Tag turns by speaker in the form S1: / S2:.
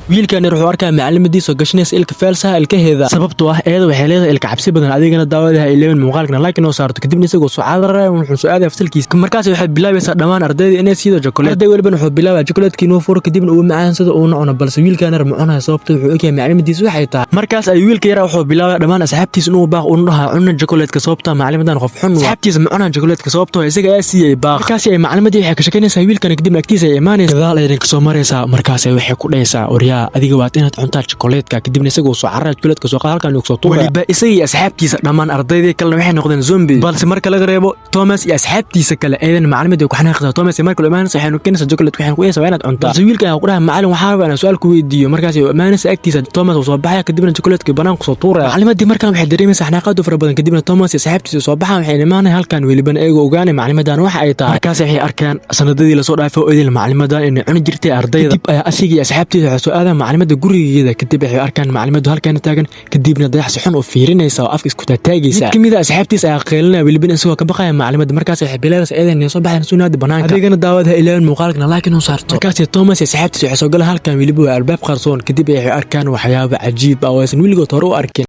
S1: wiilkan wuxuu arkaa macallimadiisa oo gashanaysa ilka feelsaha ilkaheeda sababtoo ah eedo waxay leedahay ilka cabsi badan adigana daawadaha 11 muuqaalkana laakiin oo saarto kadibna isagoo soo caadarayo wuxuu soo aaday fasalkiisa markaas waxay bilaabaysaa dhamaan ardayda inay siido chocolate arday waliba wuxuu bilaabaa chocolate-kii inuu furo kadibna uu macaansado oo cuno balse wiilkan yar ma cunayo sababtoo wuxuu ogyahay macallimadiisa waxay tahay markaas ay wiilka yar wuxuu bilaabaa dhamaan asxaabtiisa inuu baaq u dhaha cunna chocolate-ka sababtoo macallimadan qof xun asxaabtiisa ma cunaan chocolate-ka sababtoo isaga ay siiyay baaq markaas ay macallimadii waxay ka shaqaynaysaa wiilkan kadibna agtiisa ay imaanaysaa gadaal ay ka soo maraysaa markaas waxay ku dhaysaa waryaa adiga waad inaad cuntaa chocolate-ka kadibna isagoo soo carraa chocolate-ka soo qaad halkan uu soo tuuray waliba isagii asxaabtiisa dhamaan ardaydii kale waxay noqdeen zombie balse marka laga reebo Thomas iyo asxaabtiisa kale aydan macallimadii ku xanaaqday Thomas marka uu imaanaysa waxay keenaysaa chocolate waxaan ku yeesay inaad cuntaa balse wiilka ayaa ku dhahay macallin waxaa rabaa inaan su'aal ku weydiiyo markaas uu imaanaysa agtiisa Thomas uu soo baxay kadibna chocolate-ka banaanka soo tuuray macallimadii markaan waxay dareemaysaa xanaaqad fara badan kadibna Thomas iyo asxaabtiisa soo baxaan waxay imaanayaan halkan waliba ayagu ogaanay macallimadan waxa ay tahay markaas waxay arkaan sanadadii la soo dhaafay oo idil macallimadan inay cuni jirtay ardayda kadib ayaa asigii asxaabtiisa waxay soo aadaan macallimada gurigeeda kadib waxay arkaan macallimadu halkan taagan kadibna dayax xun oo fiirinaysa oo afkiis ku taagaysa kamida asxaabtiisa ayaa qeelinaya waliba isagoo ka baqaya macallimada markaas waxay bilaabeysaa eedan soo baxaan sunaada banaanka adigana daawadaha 11 muuqaalkana laakiin uu saarto markaas Thomas iyo asxaabtiisa waxay soo galaan halkan waliba albaab qarsoon kadib waxay arkaan waxyaabo cajiib ah oo aysan wiligood hore u arkin